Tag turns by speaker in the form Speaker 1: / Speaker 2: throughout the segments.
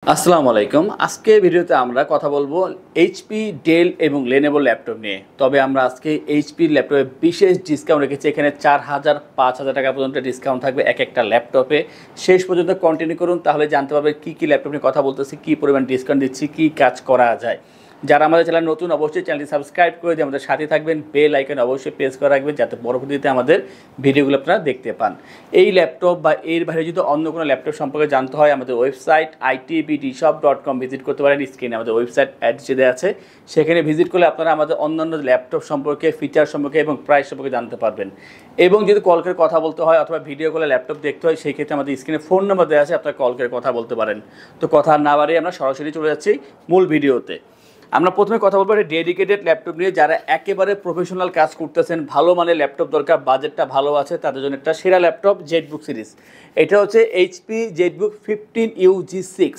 Speaker 1: আসসালামু আলাইকুম। আজকে ভিডিওতে আমরা কথা বলবো এইচপি, ডেল এবং লেনোভো ল্যাপটপ নিয়ে। তবে আমরা আজকে এইচপি ল্যাপটপে বিশেষ ডিসকাউন্ট রেখেছি। এখানে 4000 5000 টাকা পর্যন্ত ডিসকাউন্ট থাকবে এক একটা ল্যাপটপে। শেষ পর্যন্ত কন্টিনিউ করুন, তাহলে জানতে পারবেন কী ল্যাপটপ নিয়ে কথা বলতেছি, কী পরিমাণ ডিসকাউন্ট দিচ্ছি, কী কাজ করা যায়। যারা আমাদের চ্যানেল নতুন, অবশ্যই চ্যানেলটি সাবস্ক্রাইব করে দিয়ে আমাদের সাথে থাকবেন। বেল আইকন অবশ্যই প্রেস করে রাখবেন, যাতে পরবর্তীতে আমাদের ভিডিওগুলো আপনারা দেখতে পান। এই ল্যাপটপ বা এর বাইরে যদি অন্য কোনো ল্যাপটপ সম্পর্কে জানতে হয়, আমাদের ওয়েবসাইট itbdshop.com ভিজিট করতে পারেন। স্ক্রিনে আমাদের ওয়েবসাইট অ্যাড্রেস দেওয়া আছে, সেখানে ভিজিট করলে আপনারা আমাদের অন্যান্য ল্যাপটপ সম্পর্কে, ফিচার সম্পর্কে এবং প্রাইস সম্পর্কে জানতে পারবেন। এবং যদি কল করে কথা বলতে হয় অথবা ভিডিও কলে ল্যাপটপ দেখতে হয়, সেই ক্ষেত্রে আমাদের স্ক্রিনে ফোন নাম্বার দেওয়া আছে, আপনারা কল করে কথা বলতে পারেন। তো কথা না বাড়িয়ে আমরা সরাসরি চলে যাচ্ছি মূল ভিডিওতে। আমরা প্রথমে কথা বলবো একটা ডেডিকেটেড ল্যাপটপ নিয়ে। যারা একেবারে প্রফেশনাল কাজ করতেছেন, ভালো মানের ল্যাপটপ দরকার, বাজেটটা ভালো আছে, তাদের জন্য একটা সেরা ল্যাপটপ জেটবুক সিরিজ। এটা হচ্ছে HP ZBook 15U G6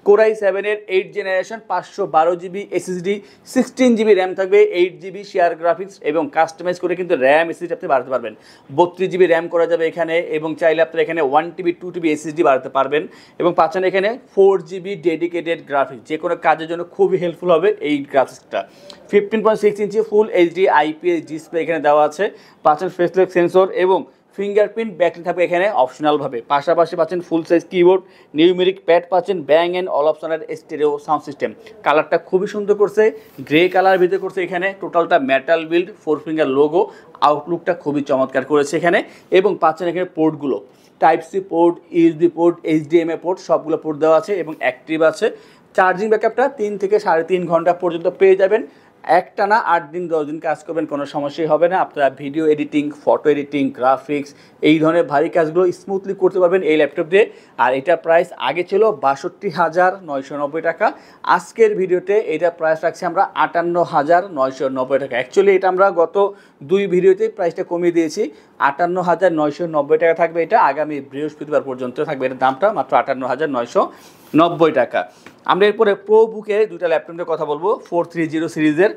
Speaker 1: core i 7-এর 8 generation, 512 GB SSD, 16 GB RAM থাকবে, 8 জিবি শেয়ার গ্রাফিক্স এবং কাস্টমাইজ করে কিন্তু র্যাম এসএসডি আপনি বাড়াতে পারবেন। 32 জিবি র্যাম করা যাবে এখানে, এবং চাইলে আপনারা এখানে 1 টিবি 2 টিবি এসএসডি বাড়াতে পারবেন। এবং পাচ্ছেন এখানে 4 জিবি ডেডিকেটেড গ্রাফিক্স, যে কোনো কাজের জন্য খুবই হেল্পফুল হবে এই গ্রাফিক্সটা। 15.6 ইঞ্চি ফুল এইচডি আইপিএস ডিসপ্লে এখানে দেওয়া আছে। পাচ্ছেন ফেসলেস সেন্সর এবং ফিঙ্গারপ্রিন্ট ব্যাকলাইট থাকবে এখানে অপশনালভাবে। পাশাপাশি পাচ্ছেন ফুল সাইজ কিবোর্ড, নিউমেরিক প্যাড পাচ্ছেন, ব্যাং অ্যান্ড অল অপশনের স্টেরিও সাউন্ড সিস্টেম। কালারটা খুবই সুন্দর করছে, গ্রে কালার ভিতরে করছে এখানে। টোটালটা মেটাল বিল্ড, 4 ফিঙ্গার লোগো, আউটলুকটা খুবই চমৎকার করেছে এখানে। এবং পাচ্ছেন এখানে পোর্টগুলো, type C port, USB port, HDMI port, সবগুলো পোর্ট দেওয়া আছে এবং অ্যাক্টিভ আছে। চার্জিং ব্যাকআপটা 3 থেকে 3.5 ঘন্টা পর্যন্ত পেয়ে যাবেন। একটানা 8 দিন 10 দিন কাজ করবেন, কোনো সমস্যাই হবে না। আপনারা video editing, photo editing, graphics, এই ধরনের ভারী কাজগুলো স্মুথলি করতে পারবেন এই ল্যাপটপ দিয়ে। আর এটা প্রাইস আগে ছিল 62,990 টাকা। আজকের ভিডিওতে এটা প্রাইস রাখছি আমরা 58,990 টাকা। অ্যাকচুয়ালি এটা আমরা গত 2 ভিডিওতে প্রাইসটা কমিয়ে দিয়েছি। 58,990 টাকা থাকবে এটা, আগামী বৃহস্পতিবার পর্যন্ত থাকবে এটার দামটা মাত্র 58,990 টাকা। আমরা এরপরে প্রোবুকের দুটো ল্যাপটপ নিয়ে কথা বলবো 430 সিরিজের।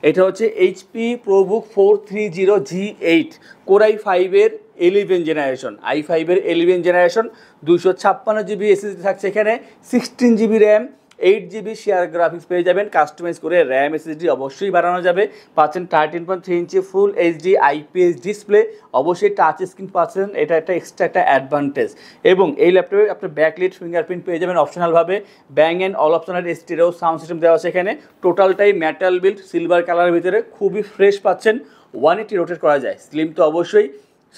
Speaker 1: এটা হচ্ছে এইচপি প্রোবুক 430 G8 কোরাই 5-এর 11 জেনারেশন, i5-এর 11 জেনারেশন। 256 জিবি এসএসডি থাকছে এখানে, 16 GB RAM, 8 GB share graphics পেয়ে যাবেন। কাস্টমাইজ করে র্যাম এসএসডি অবশ্যই বাড়ানো যাবে। পাচ্ছেন 13.3 ইঞ্চি ফুল এইচডি আইপিএস ডিসপ্লে, অবশ্যই টাচ স্ক্রিন পাচ্ছেন, এটা একটা এক্সট্রা একটা অ্যাডভান্টেজ। এবং এই ল্যাপটপে আপনার ব্যাকলাইট ফিঙ্গারপ্রিন্ট পেয়ে যাবেন অপশনালভাবে। ব্যাং অ্যান্ড অল অপশনের স্টেরিও সাউন্ড সিস্টেম দেওয়া আছে এখানে। টোটালটাই মেটাল বিল্ড, সিলভার কালারের ভিতরে, খুবই ফ্রেশ পাচ্ছেন। 180 রোটেট করা যায়, স্লিম তো অবশ্যই।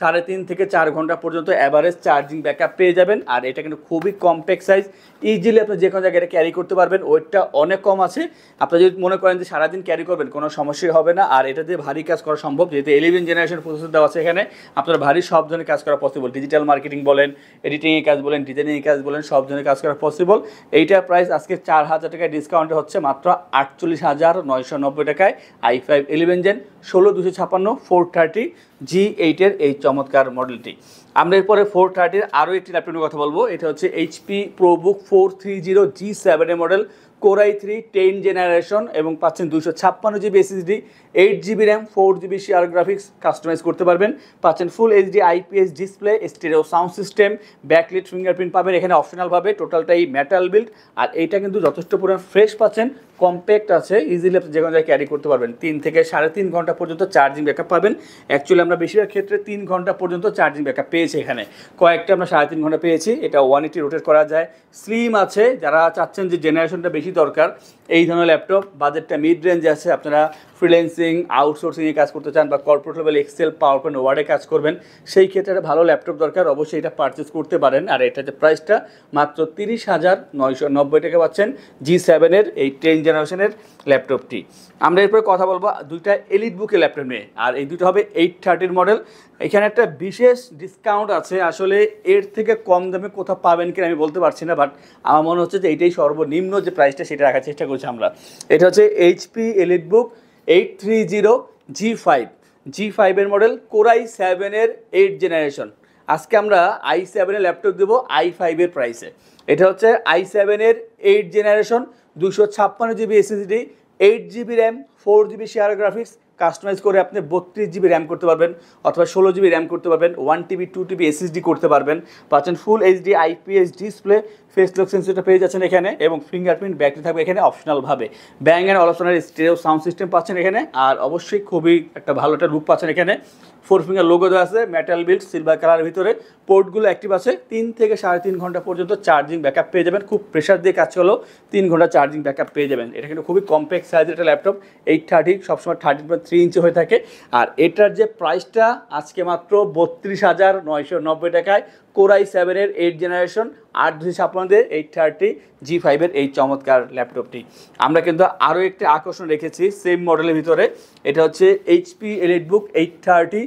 Speaker 1: 3.5 থেকে 4 ঘন্টা পর্যন্ত অ্যাভারেজ চার্জিং ব্যাকআপ পেয়ে যাবেন। আর এটা কিন্তু খুবই কম্প্যাক্ট সাইজ, ইজিলি আপনি যে কোনো জায়গায় এটা ক্যারি করতে পারবেন। ওয়েটটা অনেক কম আছে। আপনারা যদি মনে করেন যে সারাদিন ক্যারি করবেন, কোনো সমস্যাই হবে না। আর এটা দিয়ে ভারী কাজ করা সম্ভব, যেহেতু 11 জেনারেশন প্রসেসর দেওয়া আছে এখানে। আপনার ভারী সব ধরনের কাজ করা পসিবল, ডিজিটাল মার্কেটিং বলেন, এডিটিংয়ের কাজ বলেন, ডিজাইনিংয়ের কাজ বলেন, সব ধরনের কাজ করা পসিবল। এইটার প্রাইস আজকে 4,000 টাকায় ডিসকাউন্টে হচ্ছে মাত্র 48,990 টাকায়। i5 11 জেন 16256 430 G8-এর এই চমৎকার মডেলটি। আমরা এরপরে 430-এর আরও একটি ল্যাপটপের কথা বলবো। এটা হচ্ছে এইচপি প্রোবুক 430 G7-এর মডেল, কোরাই 3 10 জেনারেশন, এবং পাচ্ছেন 256 GB SSD, 8 GB RAM, 4 GB share graphics, customize করতে পারবেন। পাচ্ছেন full HD IPS display, stereo sound system, backlight fingerprint পাবেন এখানে অপশনালভাবে। টোটালটাই মেটাল বিল্ড। আর এইটা কিন্তু যথেষ্ট পরিমাণ ফ্রেশ পাচ্ছেন, কম্প্যাক্ট আছে, ইজিলি আপনি যে কোনো জায়গায় ক্যারি করতে পারবেন। 3 থেকে 3.5 ঘন্টা পর্যন্ত চার্জিং ব্যাকআপ পাবেন। অ্যাকচুয়ালি আমরা বেশিরভাগ ক্ষেত্রে 3 ঘন্টা পর্যন্ত চার্জিং ব্যাকআপ পেয়েছি এখানে, কয়েকটা আমরা 3.5 ঘন্টা পেয়েছি। এটা 180 রোটেট করা যায়, স্লিম আছে। যারা চাচ্ছেন যে জেনারেশনটা বেশি দরকার, এই ধরনের ল্যাপটপ, বাজেটটা মিড রেঞ্জে আছে, আপনারা ফ্রিল্যান্সিং, আউটসোর্সিংয়ে কাজ করতে চান বা corporate level Excel, PowerPoint, ওয়ার্ডে কাজ করবেন, সেই ক্ষেত্রে একটা ভালো ল্যাপটপ দরকার, অবশ্যই এটা পারচেস করতে পারেন। আর এটা যে প্রাইসটা মাত্র 30,990 টাকা পাচ্ছেন G7-এর এই 10 জেনারেশনের ল্যাপটপটি। আমরা এরপরে কথা বলবো দুইটা এলিট বুকের ল্যাপটপ নিয়ে। আর এই দুটো হবে 830 মডেল। এখানে একটা বিশেষ ডিসকাউন্ট আছে, আসলে এর থেকে কম দামে কোথাও পাবেন কিনা আমি বলতে পারছি না, বাট আমার মনে হচ্ছে যে এইটাই সর্বনিম্ন যে প্রাইসটা সেটা রাখার চেষ্টা করছি আমরা। এটা হচ্ছে এইচপি এলিট বুক 830 G5-এর মডেল, কোরাই 7-এর 8 জেনারেশন। আজকে আমরা i7-এর ল্যাপটপ দেবো i5-এর প্রাইসে। এটা হচ্ছে i7-এর 8 generation, 256 GB SSD, 8 GB RAM, 4 GB share graphics, customise করে আপনি 32 জিবি র্যাম করতে পারবেন অথবা 16 জিবি র্যাম করতে পারবেন, 1 টিবি 2 টিবি এসএসডি করতে পারবেন, পাচ্ছেন full HD IPS display, face lock সেন্সরটা পেয়ে যাচ্ছেন এখানে এবং ফিঙ্গারপ্রিন্ট ব্যাটারি থাকবে এখানে অপশনালভাবে। Bang and Olufsen stereo sound system পাচ্ছেন এখানে, আর অবশ্যই খুবই একটা ভালো একটা লুক পাচ্ছেন এখানে। 4 ফিঙ্গার লোগো দেওয়া আছে, মেটাল বিল্ড, সিলভার কালারের ভিতরে, পোর্টগুলো অ্যাক্টিভ আছে। 3 থেকে 3.5 ঘন্টা পর্যন্ত চার্জিং ব্যাকআপ পেয়ে যাবেন, খুব প্রেশার দিয়ে কাজ করলেও 3 ঘন্টা চার্জিং ব্যাকআপ পেয়ে যাবেন। এটা কিন্তু খুবই কম্প্যাক্ট সাইজের একটা ল্যাপটপ, 830 সবসময় 13.3 ইঞ্চি হয়ে থাকে। আর এটার যে প্রাইসটা আজকে মাত্র 32,990 টাকায়, Core i7-এর 8 জেনারেশন 8/256 830 G5-এর এই চমৎকার ল্যাপটপটি। আমরা কিন্তু আরও একটি আকর্ষণ রেখেছি সেম মডেলের ভিতরে, এটা হচ্ছে এইচপি এলিটবুক 830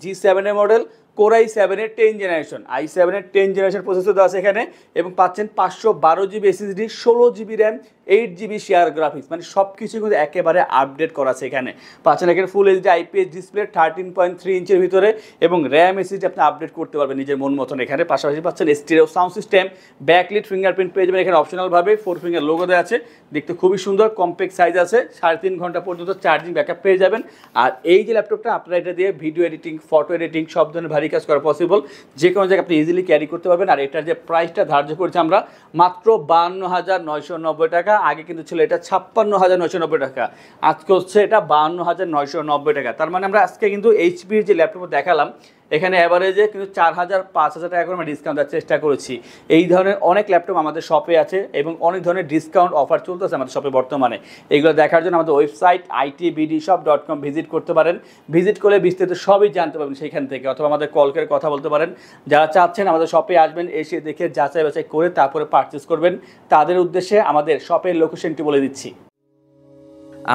Speaker 1: G7-এর মডেল, Core i7-এর 10 জেনারেশন, i7-এর 10 জেনারেশন প্রসেসর দেওয়া আছে এখানে এবং পাচ্ছেন 512 GB SSD, 16 GB RAM, 8 GB share graphics, মানে সব কিছু কিন্তু একেবারে আপডেট করা আছে এখানে। পাচ্ছেন এখানে ফুল এইচডি আইপিএস ডিসপ্লে 13.3 ইঞ্চের ভিতরে এবং র্যাম এসএসডি আপনি আপডেট করতে পারবেন নিজের মন মতন এখানে। পাশাপাশি পাচ্ছেন stereo sound system, backlit fingerprint পেয়ে যাবেন এখানে অপশনালভাবে, 4 ফিঙ্গার লোগো দেওয়া আছে, দেখতে খুবই সুন্দর, কম্প্যাক্ট সাইজ আছে, 3.5 ঘন্টা পর্যন্ত চার্জিং ব্যাকআপ পেয়ে যাবেন। আর এই যে ল্যাপটপটা আপনারা এটা দিয়ে ভিডিও এডিটিং, ফটো এডিটিং সব ধরনের ভারী কাজ করা পসিবল, যে কোনো জায়গায় আপনি ইজিলি ক্যারি করতে পারবেন। আর এটার যে প্রাইসটা ধার্য করেছি আমরা মাত্র 52,990 টাকা, আগে কিন্তু ছিল এটা 56,990 টাকা, আজকে হচ্ছে এটা 52,990 টাকা। তার মানে আমরা আজকে কিন্তু এইচপির যে ল্যাপটপ দেখালাম এখানে অ্যাভারেজে কিন্তু 4,000-5,000 টাকা করে আমরা ডিসকাউন্ট দেওয়ার চেষ্টা করেছি। এই ধরনের অনেক ল্যাপটপ আমাদের শপে আছে এবং অনেক ধরনের ডিসকাউন্ট অফার চলতেছে আমাদের শপে বর্তমানে। এগুলো দেখার জন্য আমাদের ওয়েবসাইট itbdshop.com ভিজিট করতে পারেন, ভিজিট করলে বিস্তারিত সবই জানতে পারবেন সেইখান থেকে, অথবা আমাদের কল করে কথা বলতে পারেন। যারা চাচ্ছেন আমাদের শপে আসবেন, এসে দেখে যাচাই বাছাই করে তারপরে পারচেস করবেন, তাদের উদ্দেশ্যে আমাদের শপের লোকেশনটি বলে দিচ্ছি।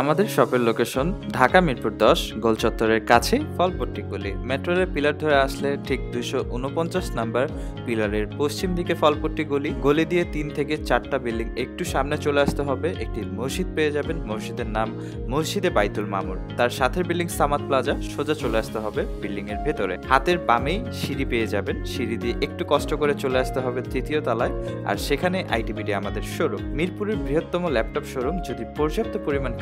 Speaker 2: আমাদের শপের লোকেশন ঢাকা মিরপুর 10 গোল চত্বরের কাছে ফলপট্টি গলি। মেট্রো রেল পিলার ধরে আসলে ঠিক 249 নাম্বার পিলারের পশ্চিম দিকে ফলপট্টি গলি, গলি দিয়ে 3 থেকে 4টা বিল্ডিং একটু সামনে চলে আসতে হবে, একটি মসজিদ পেয়ে যাবেন, মসজিদের নাম মসজিদে বাইতুল মামুর। তার সাথে বিল্ডিং সামাদ প্লাজা, সোজা চলে আসতে হবে বিল্ডিং এর ভেতরে, হাতের বামেই সিঁড়ি পেয়ে যাবেন, সিঁড়ি দিয়ে একটু কষ্ট করে চলে আসতে হবে 3য় তলায়, আর সেখানে আইটিবিডি আমাদের শোরুম, মিরপুরের বৃহত্তম ল্যাপটপ শোরুম। যদি পর্যাপ্ত পরিমাণ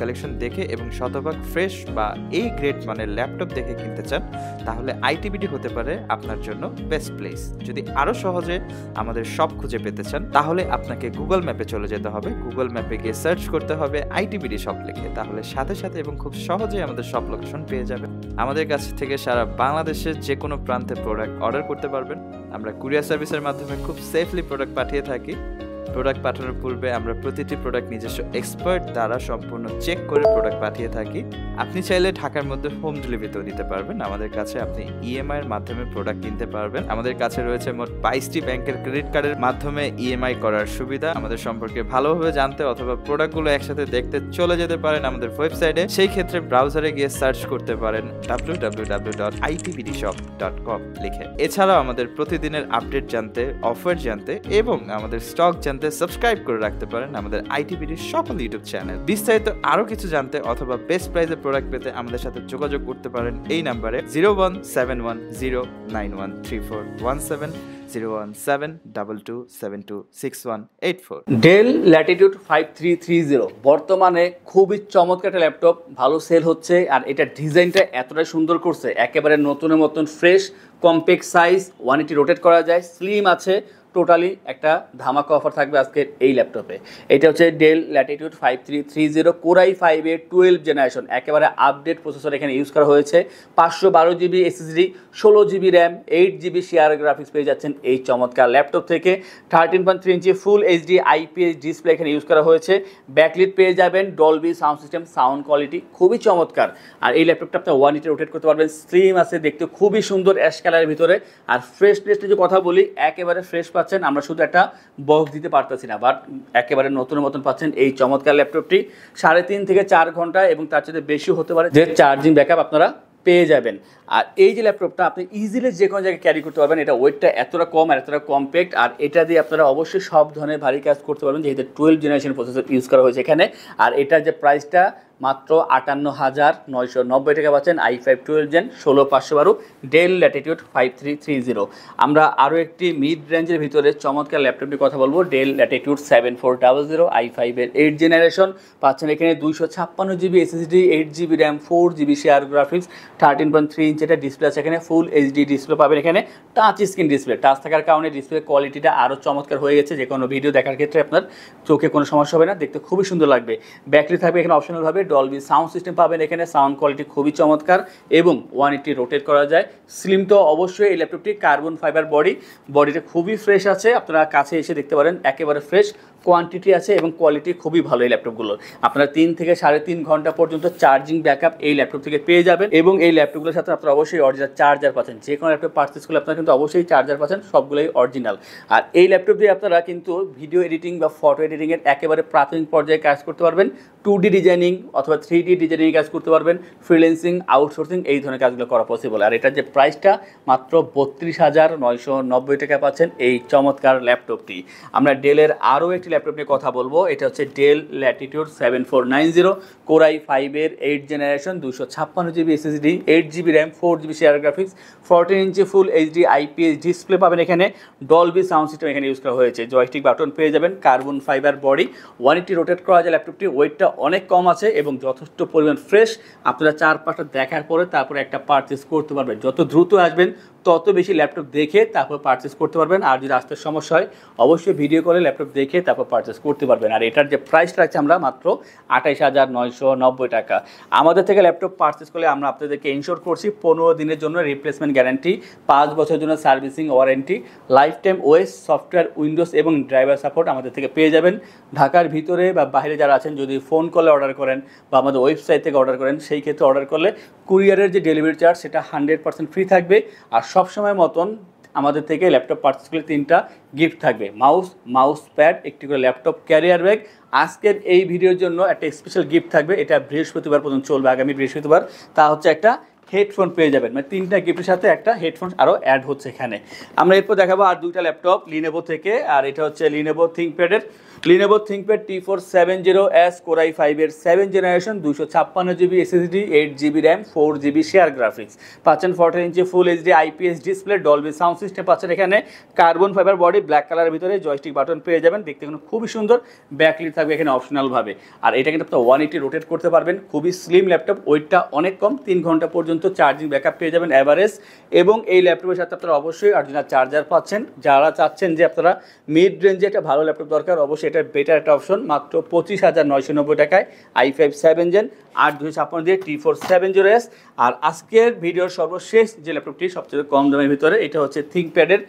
Speaker 2: দেখে এবং শতভাগ ফ্রেশ বা এই গ্রেড মানের ল্যাপটপ দেখে কিনতে চান, তাহলে আইটিবিডি হতে পারে আপনার জন্য বেস্ট প্লেস। যদি আরো সহজে আমাদের শপ খুঁজে পেতে চান, তাহলে আপনাকে গুগল ম্যাপে চলে যেতে হবে, গুগল ম্যাপে গিয়ে সার্চ করতে হবে আইটিবিডি শপ লিখে, তাহলে সাথে সাথে এবং খুব সহজেই আমাদের শপ লোকেশন পেয়ে যাবেন। আমাদের কাছ থেকে সারা বাংলাদেশের যে কোনো প্রান্তে প্রোডাক্ট অর্ডার করতে পারবেন। আমরা কুরিয়ার সার্ভিসের মাধ্যমে খুব সেফলি প্রোডাক্ট পাঠিয়ে থাকি। প্রোডাক্ট পাঠানোর পূর্বে আমরা প্রতিটি প্রোডাক্ট নিজস্ব এক্সপার্ট দ্বারা সম্পূর্ণ চেক করে প্রোডাক্ট পাঠিয়ে থাকি। আপনি চাইলে ঢাকার মধ্যে হোম ডেলিভারিতেও দিতে পারবেন। আমাদের কাছে আপনি ইএমআই এর মাধ্যমে প্রোডাক্ট কিনতে পারবেন। আমাদের কাছে রয়েছে মোট 22টি ব্যাংকের ক্রেডিট কার্ডের মাধ্যমে ইএমআই করার সুবিধা। আমাদের সম্পর্কে ভালোভাবে জানতে অথবা প্রোডাক্টগুলো একসাথে দেখতে চলে যেতে পারেন আমাদের ওয়েবসাইটে। সেই ক্ষেত্রে ব্রাউজারে গিয়ে সার্চ করতে পারেন www.itbdshop.com লিখে। এছাড়াও আমাদের প্রতিদিনের আপডেট জানতে, অফার জানতে এবং আমাদের স্টক জানতে সাবস্ক্রাইব করে রাখতে পারেন আমাদের আইটিবিডির সকল ইউটিউব চ্যানেল। বিস্তারিত আরো কিছু জানতে অথবা বেস্ট প্রাইসে প্রোডাক্ট পেতে আমাদের সাথে যোগাযোগ করতে পারেন এই নাম্বারে 01710913417 01722726184।
Speaker 1: ডেল ল্যাটিটিউড 5330 বর্তমানে খুবই চমৎকার একটা ল্যাপটপ, ভালো সেল হচ্ছে। আর এটা ডিজাইনটা এতটাই সুন্দর করছে, একেবারে নতুনের মতন ফ্রেশ, কম্প্যাক্ট সাইজ, 180 রোটেট করা যায়, স্লিম আছে। টোটালি একটা ধামাকা অফার থাকবে আজকের এই ল্যাপটপে। এটা হচ্ছে ডেল ল্যাটিটিউড 5330 Core i5-এর 12 জেনারেশন, একেবারে আপডেট প্রসেসর এখানে ইউজ করা হয়েছে। 512 GB SSD, 16 GB RAM, 8 GB share graphics পেয়ে যাচ্ছেন এই চমৎকার ল্যাপটপ থেকে। 13.3 ইঞ্চি ফুল এইচডি আইপিএস ডিসপ্লে এখানে ইউজ করা হয়েছে। ব্যাকলিট পেয়ে যাবেন, Dolby sound system, sound quality খুবই চমৎকার। আর এই ল্যাপটপটা আপনি 180 রোটেট করতে পারবেন, স্লিম আছে, দেখতে খুবই সুন্দর অ্যাশ কালারের ভিতরে। আর ফ্রেশনেসটা যে কথা বলি, একেবারে ফ্রেশ পাচ্ছেন, আমরা শুধু একটা বক্স দিতে পারতেছি না, বাট একেবারে নতুনের মতন পাচ্ছেন এই চমৎকার ল্যাপটপটি। 3.5 থেকে 4 ঘন্টা এবং তার চেয়ে বেশি হতে পারে যে চার্জিং ব্যাকআপ আপনারা পেয়ে যাবেন। আর এই যে ল্যাপটপটা আপনি ইজিলি যে কোনো জায়গায় ক্যারি করতে পারবেন, এটা ওয়েটটা এতটা কম আর এতটা কম্প্যাক্ট, আর এটা দিয়ে আপনারা অবশ্যই সব ধরনের ভারী কাজ করতে পারবেন, যেহেতু 12 জেনারেশন প্রসেসর ইউজ করা হয়েছে এখানে। আর এটার যে প্রাইসটা মাত্র 58,990 টাকা পাচ্ছেন i5 12 জেন 16512 ডেল ল্যাটিটিউড 5330। আমরা আরও একটি মিড রেঞ্জের ভিতরে চমৎকার ল্যাপটপটির কথা বলবো, ডেল ল্যাটিটিউড 7400 i5 এর 8 জেনারেশন পাচ্ছেন এখানে 256 GB SSD, 8 GB RAM, 4 GB share graphics, 13.3 inch এটা ডিসপ্লে আছে এখানে, ফুল এইচডি ডিসপ্লে পাবেন এখানে, টাচ স্ক্রিন ডিসপ্লে, টাচ থাকার কারণে ডিসপ্লে কোয়ালিটিটা আরও চমৎকার হয়ে গেছে, যে কোনো ভিডিও দেখার ক্ষেত্রে আপনার চোখে কোনো সমস্যা হবে না, দেখতে খুবই সুন্দর লাগবে। ব্যাটারি থাকবে এখানে অপশনালভাবে, ডলবি সাউন্ড সিস্টেম পাবেন এখানে, সাউন্ড কোয়ালিটি খুবই চমৎকার এবং 180 রোটেট করা যায়। স্লিম তো অবশ্যই এই ল্যাপটপটি, কার্বন ফাইবার বডিটা খুবই ফ্রেশ আছে, আপনারা কাছে এসে দেখতে পারেন, একেবারে ফ্রেশ কোয়ান্টিটি আছে এবং কোয়ালিটি খুবই ভালো এই ল্যাপটপগুলোর। আপনারা 3 থেকে 3.5 ঘন্টা পর্যন্ত চার্জিং ব্যাকআপ এই ল্যাপটপ থেকে পেয়ে যাবেন এবং এই ল্যাপটপগুলোর সাথে আপনারা অবশ্যই অরিজিনাল চার্জার পাচ্ছেন। যে কোনো ল্যাপটপ পারচেস করলে আপনারা কিন্তু অবশ্যই চার্জার পাচ্ছেন, সবগুলোই অরিজিনাল। আর এই ল্যাপটপ দিয়ে আপনারা কিন্তু ভিডিও এডিটিং বা ফটো এডিটিংয়ের একেবারে প্রাথমিক পর্যায়ে কাজ করতে পারবেন, 2D ডিজাইনিং অথবা 3D ডিজাইনিং কাজ করতে পারবেন, ফ্রিল্যান্সিং, আউটসোর্সিং এই ধরনের কাজগুলো করা পসিবল। আর এটার যে প্রাইসটা মাত্র 32,990 টাকা পাচ্ছেন এই চমৎকার ল্যাপটপটি। আমরা ডেলের আরও একটি ল্যাপটপ নিয়ে কথা বলবো, এটা হচ্ছে ডেল ল্যাটিটিউড 7490 Core i5 এর 8 generation, 256 GB SSD, 8 GB RAM, 4 GB share graphics, 14 inch full HD IPS display পাবেন এখানে, ডলবি সাউন্ড সিস্টেম এখানে ইউজ করা হয়েছে, জয়স্টিক বাটন পেয়ে যাবেন, কার্বন ফাইবার বডি, 180 রোটেট করা যায় ল্যাপটপটি, ওয়েটটা অনেক কম আছে এবং যথেষ্ট পরিমাণ ফ্রেশ। আপনারা 4-5টা দেখার পরে তারপরে একটা পারচেস করতে পারবেন, যত দ্রুত আসবেন তত বেশি ল্যাপটপ দেখে তারপর পারচেস করতে পারবেন। আর যদি আসতে সমস্যা হয় অবশ্যই ভিডিও কলে ল্যাপটপ দেখে তারপর পারচেস করতে পারবেন। আর এটার যে প্রাইসটা রাখছি আমরা মাত্র 28,990 টাকা। আমাদের থেকে ল্যাপটপ পারচেস করলে আমরা আপনাদেরকে ইনশোর করছি 15 দিনের জন্য রিপ্লেসমেন্ট গ্যারান্টি, 5 বছরের জন্য servicing warranty, life time OS software, Windows এবং ড্রাইভার সাপোর্ট আমাদের থেকে পেয়ে যাবেন। ঢাকার ভিতরে বা বাইরে যারা আছেন যদি ফোন কলে অর্ডার করেন বা আমাদের ওয়েবসাইট থেকে অর্ডার করেন, সেই ক্ষেত্রে অর্ডার করলে কুরিয়ারের যে ডেলিভারি চার্জ সেটা 100% ফ্রি থাকবে। আর সবসময় মতন আমাদের থেকে ল্যাপটপ পারচেস করলে 3টা গিফট থাকবে, মাউস প্যাড, একটি করে ল্যাপটপ ক্যারিয়ার ব্যাগ। আজকের এই ভিডিওর জন্য একটা স্পেশাল গিফট থাকবে, এটা বৃহস্পতিবার পর্যন্ত চলবে, আগামী বৃহস্পতিবার। তা হচ্ছে একটা হেডফোন পেয়ে যাবেন, মানে 3টা গিফটের সাথে একটা হেডফোন আরও অ্যাড হচ্ছে এখানে। আমরা এরপর দেখাবো আর 2টা ল্যাপটপ লিনোভো থেকে, আর এটা হচ্ছে লিনোভো থিঙ্কপ্যাডের Lenovo ThinkPad T470S Core i5 এর 7 generation, 256 GB SSD, 8 GB RAM, 4 GB share graphics পাচ্ছেন, 14 inch full HD IPS display, Dolby sound system পাচ্ছেন এখানে, কার্বন ফাইবার বডি, ব্ল্যাক কালারের ভিতরে জয়স্টিক বাটন পেয়ে যাবেন, দেখতে কিন্তু খুবই সুন্দর, ব্যাকলিট থাকবে এখানে অপশনালভাবে। আর এটা কিন্তু আপনার 180 রোটেট করতে পারবেন, খুবই স্লিম ল্যাপটপ, ওয়েটটা অনেক কম, 3 ঘন্টা পর্যন্ত চার্জিং ব্যাকআপ পেয়ে যাবেন অ্যাভারেজ। এবং এই ল্যাপটপের সাথে আপনারা অবশ্যই অরিজিনাল চার্জার পাচ্ছেন। যারা চাচ্ছেন যে আপনারা মিড রেঞ্জে একটা ভালো ল্যাপটপ দরকার, অবশ্যই এটা বেটার একটা অপশন, মাত্র 25,990 টাকায় i5 7 জেন 8/256 দিয়ে T470S। আর আজকের ভিডিওর সর্বশেষ যে ল্যাপটপটি সবচেয়ে কম দামের ভিতরে, এটা হচ্ছে থিঙ্কপ্যাডের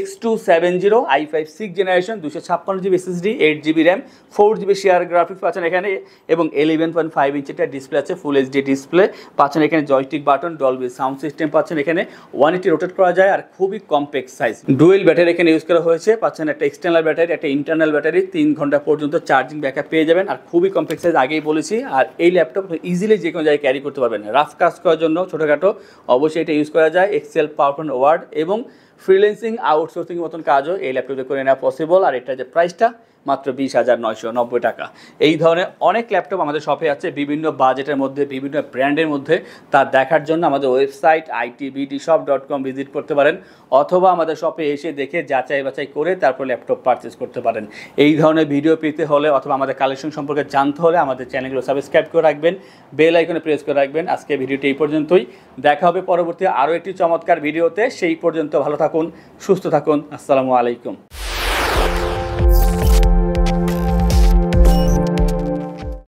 Speaker 1: X270 i5 6 generation, 256 GB SSD, 8 GB RAM, 4 GB share graphics পাচ্ছেন এখানে এবং 11.5 ইঞ্চিটা ডিসপ্লে আছে, ফুল এইচডি ডিসপ্লে পাচ্ছেন এখানে, joystick button, Dolby sound system পাচ্ছেন এখানে, 180 রোটেট করা যায় আর খুবই কম্প্যাক্ট সাইজ। ডুয়েল ব্যাটারি এখানে ইউজ করা হয়েছে, পাচ্ছেন একটা এক্সটার্নাল ব্যাটারি, একটা ইন্টারনাল ব্যাটারি, 3 ঘন্টা পর্যন্ত চার্জিং ব্যাকআপ পেয়ে যাবেন আর খুবই কম্প্যাক্ট সাইজ, আগেই বলেছি। আর এই ল্যাপটপ ইজিলি যে কোনো জায়গায় ক্যারি করতে পারবেন, রাফ কাজ করার জন্য ছোটোখাটো অবশ্যই এটা ইউজ করা যায়, এক্সেল, পাওয়ারপয়েন্ট, ওয়ার্ড এবং ফ্রিল্যান্সিং, আউটসোর্সিং মতন কাজও এই ল্যাপটপে করে নেওয়া পসিবল। আর এটা যে প্রাইসটা মাত্র 20,990 টাকা। এই ধরনের অনেক ল্যাপটপ আমাদের শপে আছে, বিভিন্ন বাজেটের মধ্যে, বিভিন্ন ব্র্যান্ডের মধ্যে। তা দেখার জন্য আমাদের ওয়েবসাইট itbdshop.com ভিজিট করতে পারেন, অথবা আমাদের শপে এসে দেখে যাচাই বাছাই করে তারপর ল্যাপটপ পারচেস করতে পারেন। এই ধরনের ভিডিও পেতে হলে অথবা আমাদের কালেকশন সম্পর্কে জানতে হলে আমাদের চ্যানেলগুলো সাবস্ক্রাইব করে রাখবেন, বেল আইকনে প্রেস করে রাখবেন। আজকে ভিডিওটি এই পর্যন্তই, দেখা হবে পরবর্তী আরও একটি চমৎকার ভিডিওতে। সেই পর্যন্ত ভালো থাকুন, সুস্থ থাকুন, আসসালামু আলাইকুম।